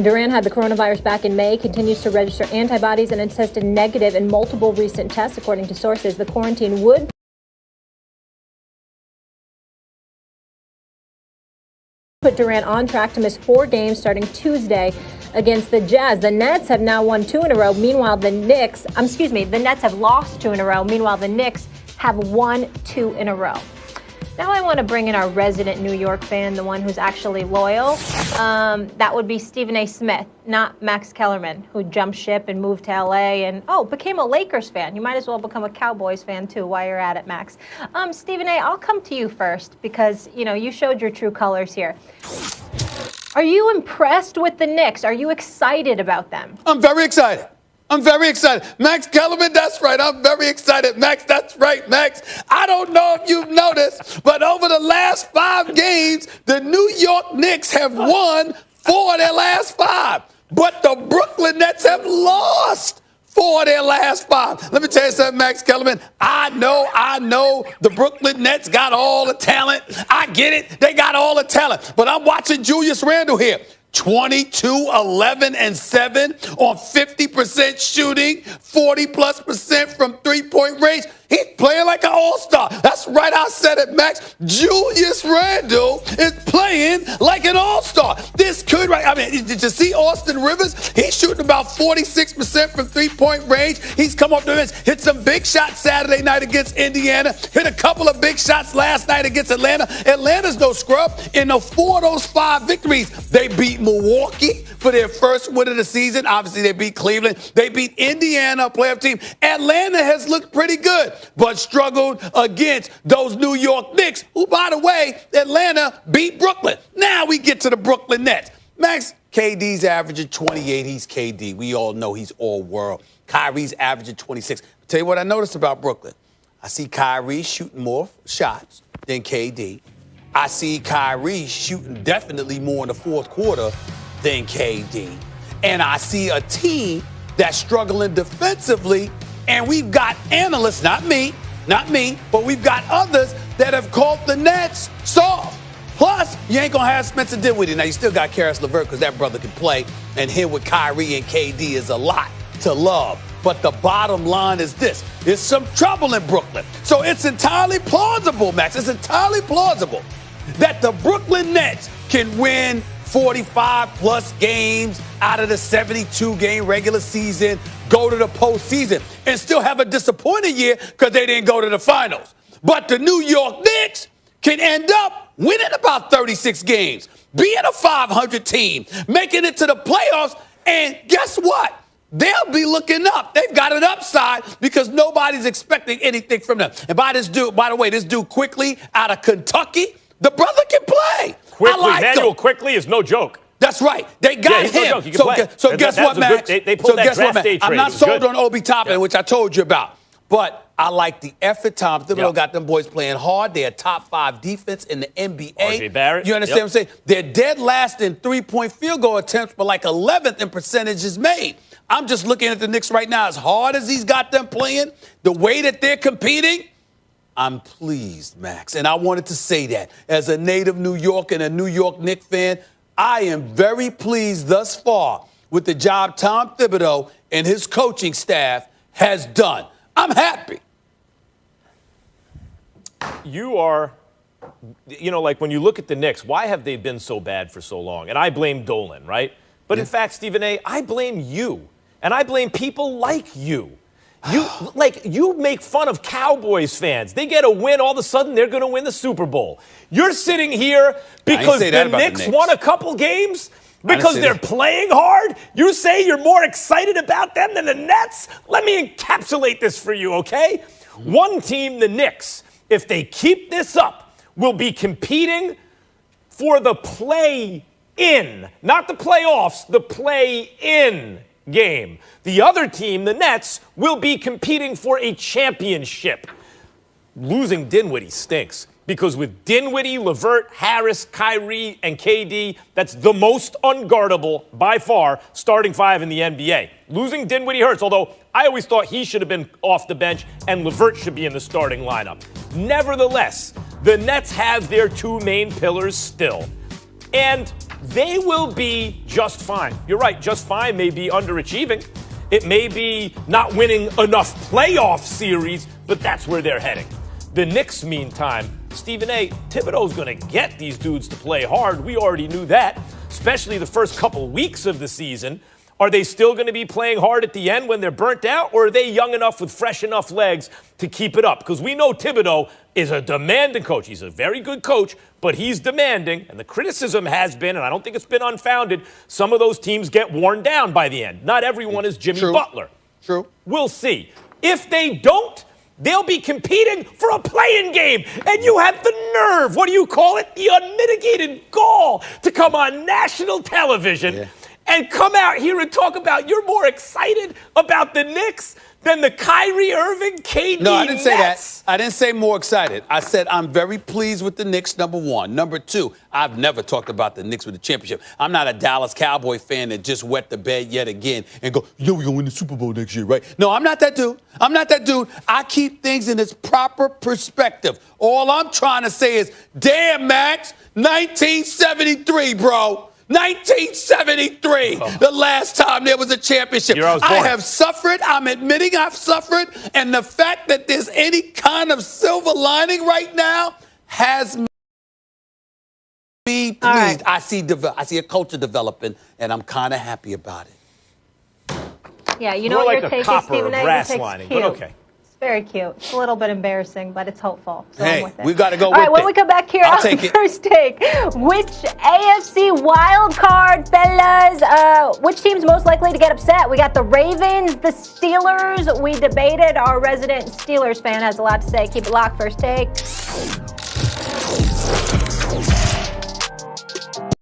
Durant had the coronavirus back in May, continues to register antibodies, and has tested negative in multiple recent tests. According to sources, the quarantine would put Durant on track to miss 4 games starting Tuesday against the Jazz. The Nets have now won 2 in a row. Meanwhile, the Nets have lost 2 in a row. Meanwhile, the Knicks have won 2 in a row. Now I want to bring in our resident New York fan, the one who's actually loyal. That would be Stephen A. Smith, not Max Kellerman, who jumped ship and moved to L.A. and, became a Lakers fan. You might as well become a Cowboys fan, too, while you're at it, Max. Stephen A., I'll come to you first because, you showed your true colors here. Are you impressed with the Knicks? Are you excited about them? I'm very excited. Max Kellerman, that's right. I'm very excited. Max, that's right, Max. I don't know if you've noticed, but over the last 5 games, the New York Knicks have won 4 of their last 5. But the Brooklyn Nets have lost 4 of their last 5. Let me tell you something, Max Kellerman. I know the Brooklyn Nets got all the talent. I get it. They got all the talent. But I'm watching Julius Randle here. 22, 11, and 7 on 50% shooting, 40+% from three-point range. He's playing like an all-star. That's right, I said it, Max. Julius Randle is playing like an all-star. This could, did you see Austin Rivers? He's shooting about 46% from three-point range. He's come off the bench, hit some big shots Saturday night against Indiana, hit a couple of big shots last night against Atlanta. Atlanta's no scrub. In the 4 of those 5 victories, they beat Milwaukee for their first win of the season. Obviously, they beat Cleveland. They beat Indiana, a playoff team. Atlanta has looked pretty good, but struggled against those New York Knicks, who, by the way, Atlanta beat Brooklyn. Now we get to the Brooklyn Nets. Max, KD's averaging 28. He's KD. We all know he's all world. Kyrie's averaging 26. I'll tell you what I noticed about Brooklyn. I see Kyrie shooting more shots than KD. I see Kyrie shooting definitely more in the fourth quarter than KD. And I see a team that's struggling defensively. And we've got analysts, not me, but we've got others that have called the Nets soft. Plus, you ain't going to have Spencer Dinwiddie. Now, you still got Karis LeVert because that brother can play. And here with Kyrie and KD is a lot to love. But the bottom line is this. There's some trouble in Brooklyn. So it's entirely plausible, Max. It's entirely plausible that the Brooklyn Nets can win 45-plus games out of the 72-game regular season, go to the postseason, and still have a disappointing year because they didn't go to the finals. But the New York Knicks can end up winning about 36 games, being a 500 team, making it to the playoffs, and guess what? They'll be looking up. They've got an upside because nobody's expecting anything from them. And by the way, this dude Quickly out of Kentucky, the brother can play. Manuel Quickly is no joke. That's right. They got him. No so guess what, Max? They pulled that draft day trade. I'm not sold on Obi Toppin, which I told you about. But I like the effort. Tom Thibodeau got them boys playing hard. They're a top 5 defense in the NBA. RJ Barrett. You understand what I'm saying? They're dead last in 3-point field goal attempts, but like 11th in percentages made. I'm just looking at the Knicks right now. As hard as he's got them playing, the way that they're competing, I'm pleased, Max. And I wanted to say that. As a native New York and a New York Knicks fan, I am very pleased thus far with the job Tom Thibodeau and his coaching staff has done. I'm happy. You are, like when you look at the Knicks, why have they been so bad for so long? And I blame Dolan, right? But in fact, Stephen A., I blame you. And I blame people like you. You make fun of Cowboys fans. They get a win, all of a sudden they're going to win the Super Bowl. You're sitting here because the Knicks won a couple games? Because they're playing hard? You say you're more excited about them than the Nets? Let me encapsulate this for you, okay? One team, the Knicks, if they keep this up, will be competing for the play-in, not the playoffs, the play-in game. The other team, the Nets, will be competing for a championship. Losing Dinwiddie stinks because with Dinwiddie, LeVert, Harris, Kyrie, and KD, that's the most unguardable, by far, starting 5 in the NBA. Losing Dinwiddie hurts, although I always thought he should have been off the bench and LeVert should be in the starting lineup. Nevertheless, the Nets have their 2 main pillars still. And they will be just fine. You're right, just fine may be underachieving. It may be not winning enough playoff series, but that's where they're heading. The Knicks, meantime, Stephen A., Thibodeau's going to get these dudes to play hard. We already knew that, especially the first couple weeks of the season. Are they still going to be playing hard at the end when they're burnt out, or are they young enough with fresh enough legs to keep it up? Because we know Thibodeau is a demanding coach. He's a very good coach, but he's demanding, and the criticism has been, and I don't think it's been unfounded, some of those teams get worn down by the end. Not everyone is Jimmy Butler. True. We'll see. If they don't, they'll be competing for a play-in game, and you have the nerve, what do you call it, the unmitigated gall to come on national television and come out here and talk about you're more excited about the Knicks than the Kyrie Irving, KD No, I didn't say Nets. that. I didn't say more excited. I said I'm very pleased with the Knicks, number one. Number two, I've never talked about the Knicks with the championship. I'm not a Dallas Cowboy fan that just wet the bed yet again and go, we're going to win the Super Bowl next year, right? No, I'm not that dude. I'm not that dude. I keep things in its proper perspective. All I'm trying to say is, damn, Max, 1973, bro. 1973, the last time there was a championship. I have suffered. I'm admitting I've suffered. And the fact that there's any kind of silver lining right now has me pleased. Right. I see a culture developing, and I'm kind of happy about it. Yeah, you know what your take is, Stephen A. Brass lining, but okay. Very cute. It's a little bit embarrassing, but it's hopeful. So hey, I'm with it. We got to go with it. All right, when we come back here on First Take, which AFC wild card, fellas, which team's most likely to get upset? We got the Ravens, the Steelers. We debated. Our resident Steelers fan has a lot to say. Keep it locked. First Take.